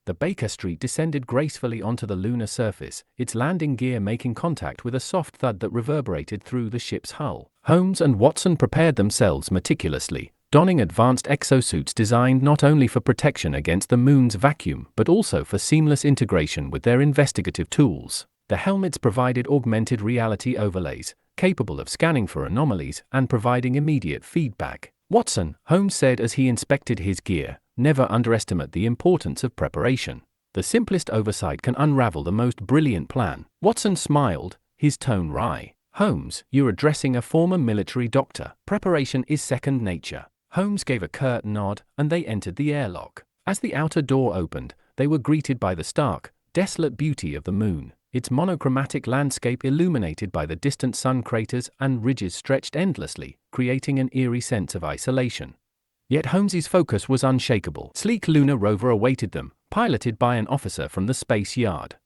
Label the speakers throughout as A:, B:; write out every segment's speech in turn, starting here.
A: The Baker Street descended gracefully onto the lunar surface, its landing gear making contact with a soft thud that reverberated through the ship's hull. Holmes and Watson prepared themselves meticulously, donning advanced exosuits designed not only for protection against the moon's vacuum but also for seamless integration with their investigative tools. The helmets provided augmented reality overlays, capable of scanning for anomalies and providing immediate feedback. "Watson," Holmes said as he inspected his gear, "never underestimate the importance of preparation. The simplest oversight can unravel the most brilliant plan." Watson smiled, his tone wry. "Holmes, you're addressing a former military doctor. Preparation is second nature." Holmes gave a curt nod, and they entered the airlock. As the outer door opened, they were greeted by the stark, desolate beauty of the moon, its monochromatic landscape illuminated by the distant sun craters and ridges stretched endlessly, creating an eerie sense of isolation. Yet Holmes's focus was unshakable. Sleek lunar rover awaited them, piloted by an officer from the space yard.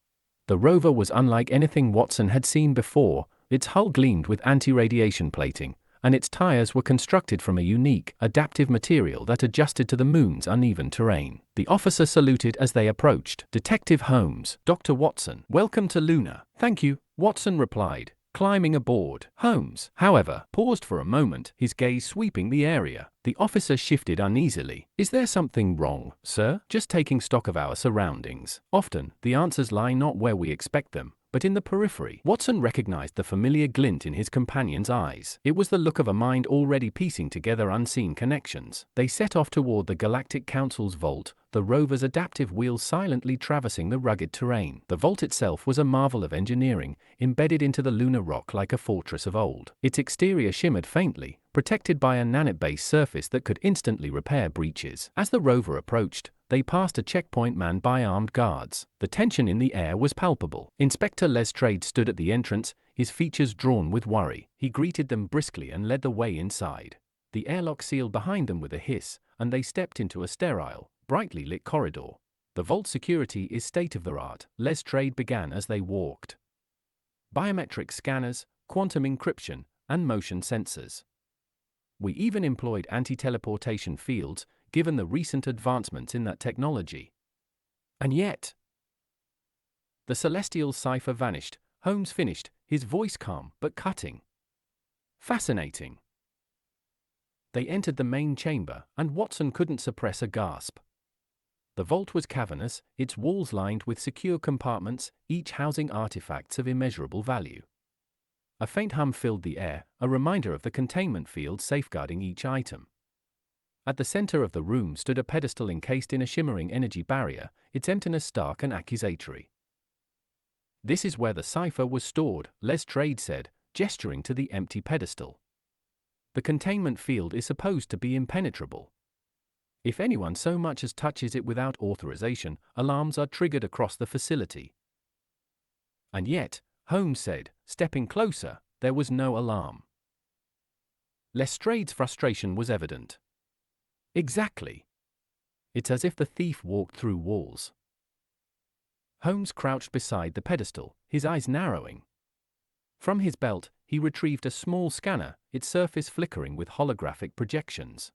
A: The rover was unlike anything Watson had seen before. Its hull gleamed with anti-radiation plating, and its tires were constructed from a unique, adaptive material that adjusted to the moon's uneven terrain. The officer saluted as they approached. "Detective Holmes, Dr. Watson, welcome to Luna." "Thank you," Watson replied, climbing aboard. Holmes, however, paused for a moment, his gaze sweeping the area. The officer shifted uneasily. "Is there something wrong, sir?" "Just taking stock of our surroundings. Often, the answers lie not where we expect them, but in the periphery." Watson recognized the familiar glint in his companion's eyes. It was the look of a mind already piecing together unseen connections. They set off toward the Galactic Council's vault, the rover's adaptive wheels silently traversing the rugged terrain. The vault itself was a marvel of engineering, embedded into the lunar rock like a fortress of old. Its exterior shimmered faintly, protected by a nanite-based surface that could instantly repair breaches. As the rover approached, they passed a checkpoint manned by armed guards. The tension in the air was palpable. Inspector Lestrade stood at the entrance, his features drawn with worry. He greeted them briskly and led the way inside. The airlock sealed behind them with a hiss, and they stepped into a sterile, brightly lit corridor. "The vault security is state-of-the-art," Lestrade began as they walked. "Biometric scanners, quantum encryption, and motion sensors. We even employed anti-teleportation fields, given the recent advancements in that technology." And yet, the celestial cipher vanished. Holmes finished, his voice calm but cutting. "Fascinating." They entered the main chamber, and Watson couldn't suppress a gasp. The vault was cavernous, its walls lined with secure compartments, each housing artifacts of immeasurable value. A faint hum filled the air, a reminder of the containment field safeguarding each item. At the center of the room stood a pedestal encased in a shimmering energy barrier, its emptiness stark and accusatory. "This is where the cipher was stored," Lestrade said, gesturing to the empty pedestal. "The containment field is supposed to be impenetrable. If anyone so much as touches it without authorization, alarms are triggered across the facility." And yet, Holmes said, stepping closer, there was no alarm. Lestrade's frustration was evident. "Exactly. It's as if the thief walked through walls." Holmes crouched beside the pedestal, his eyes narrowing. From his belt, he retrieved a small scanner, its surface flickering with holographic projections.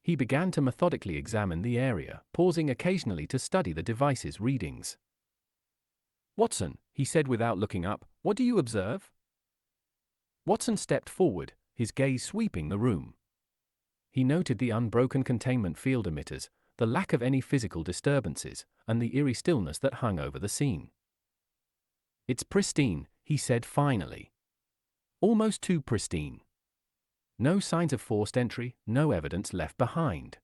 A: He began to methodically examine the area, pausing occasionally to study the device's readings. "Watson," he said without looking up, "what do you observe?" Watson stepped forward, his gaze sweeping the room. He noted the unbroken containment field emitters, the lack of any physical disturbances, and the eerie stillness that hung over the scene. "It's pristine," he said finally. "Almost too pristine. No signs of forced entry, no evidence left behind."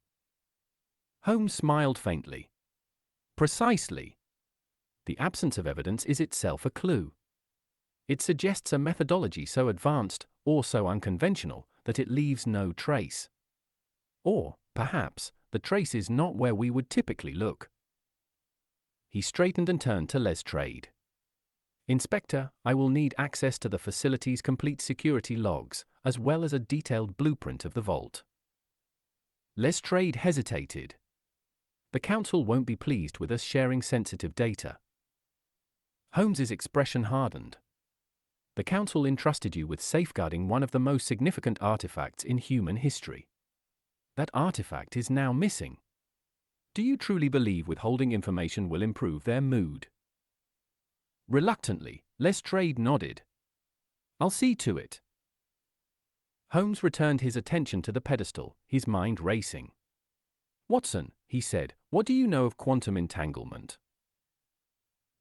A: Holmes smiled faintly. "Precisely. The absence of evidence is itself a clue. It suggests a methodology so advanced, or so unconventional, that it leaves no trace. Or, perhaps, the trace is not where we would typically look." He straightened and turned to Lestrade. "Inspector, I will need access to the facility's complete security logs, as well as a detailed blueprint of the vault." Lestrade hesitated. "The Council won't be pleased with us sharing sensitive data." Holmes's expression hardened. "The Council entrusted you with safeguarding one of the most significant artifacts in human history. That artifact is now missing." Do you truly believe withholding information will improve their mood? Reluctantly, Lestrade nodded. I'll see to it. Holmes returned his attention to the pedestal, his mind racing. Watson, he said, what do you know of quantum entanglement?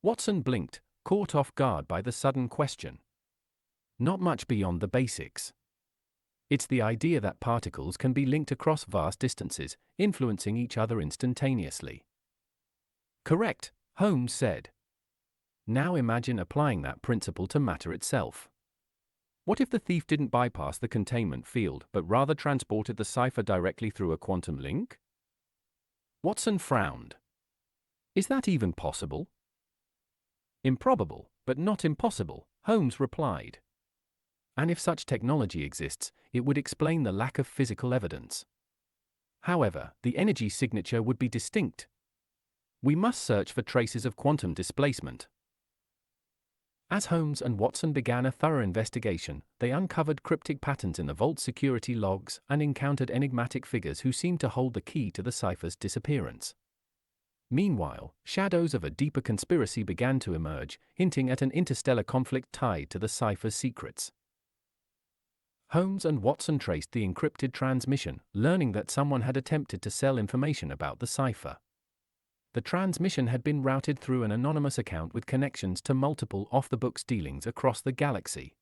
A: Watson blinked, caught off guard by the sudden question. Not much beyond the basics. It's the idea that particles can be linked across vast distances, influencing each other instantaneously. Correct, Holmes said. Now imagine applying that principle to matter itself. What if the thief didn't bypass the containment field but rather transported the cipher directly through a quantum link? Watson frowned. Is that even possible? Improbable, but not impossible, Holmes replied. And if such technology exists, it would explain the lack of physical evidence. However, the energy signature would be distinct. We must search for traces of quantum displacement. As Holmes and Watson began a thorough investigation, they uncovered cryptic patterns in the vault security logs and encountered enigmatic figures who seemed to hold the key to the cipher's disappearance. Meanwhile, shadows of a deeper conspiracy began to emerge, hinting at an interstellar conflict tied to the cipher's secrets. Holmes and Watson traced the encrypted transmission, learning that someone had attempted to sell information about the cipher. The transmission had been routed through an anonymous account with connections to multiple off-the-books dealings across the galaxy.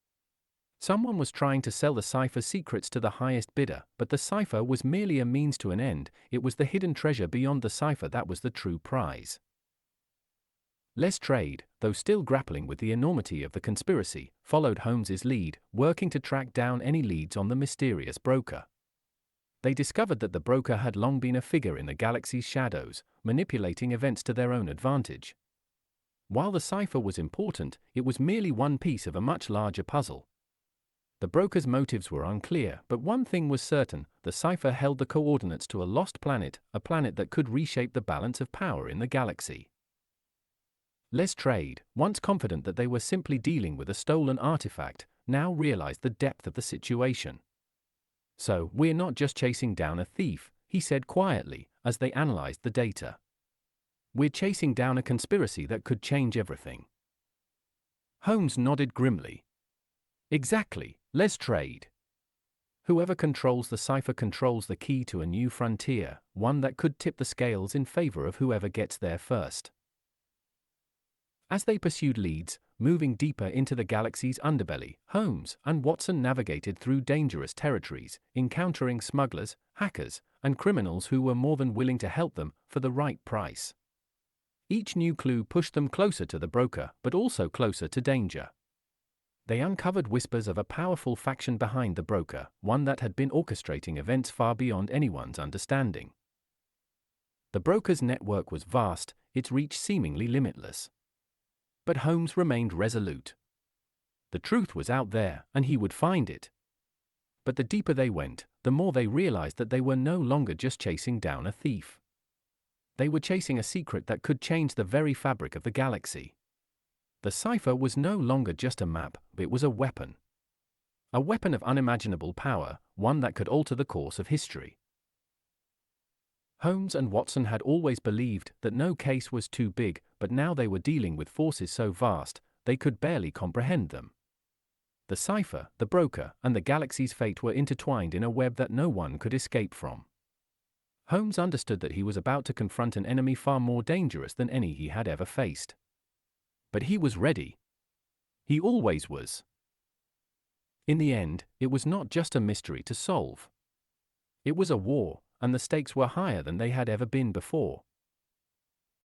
A: Someone was trying to sell the cipher's secrets to the highest bidder, but the cipher was merely a means to an end. It was the hidden treasure beyond the cipher that was the true prize. Lestrade, though still grappling with the enormity of the conspiracy, followed Holmes's lead, working to track down any leads on the mysterious broker. They discovered that the broker had long been a figure in the galaxy's shadows, manipulating events to their own advantage. While the cipher was important, it was merely one piece of a much larger puzzle. The broker's motives were unclear, but one thing was certain: the cipher held the coordinates to a lost planet, a planet that could reshape the balance of power in the galaxy. Lestrade, once confident that they were simply dealing with a stolen artifact, now realized the depth of the situation. So, we're not just chasing down a thief, he said quietly, as they analyzed the data. We're chasing down a conspiracy that could change everything. Holmes nodded grimly. Exactly, Lestrade. Whoever controls the cipher controls the key to a new frontier, one that could tip the scales in favor of whoever gets there first. As they pursued leads, moving deeper into the galaxy's underbelly, Holmes and Watson navigated through dangerous territories, encountering smugglers, hackers, and criminals who were more than willing to help them for the right price. Each new clue pushed them closer to the broker, but also closer to danger. They uncovered whispers of a powerful faction behind the broker, one that had been orchestrating events far beyond anyone's understanding. The broker's network was vast, its reach seemingly limitless. But Holmes remained resolute. The truth was out there, and he would find it. But the deeper they went, the more they realized that they were no longer just chasing down a thief. They were chasing a secret that could change the very fabric of the galaxy. The cipher was no longer just a map, it was a weapon. A weapon of unimaginable power, one that could alter the course of history. Holmes and Watson had always believed that no case was too big, but now they were dealing with forces so vast, they could barely comprehend them. The cipher, the broker, and the galaxy's fate were intertwined in a web that no one could escape from. Holmes understood that he was about to confront an enemy far more dangerous than any he had ever faced. But he was ready. He always was. In the end, it was not just a mystery to solve. It was a war, and the stakes were higher than they had ever been before.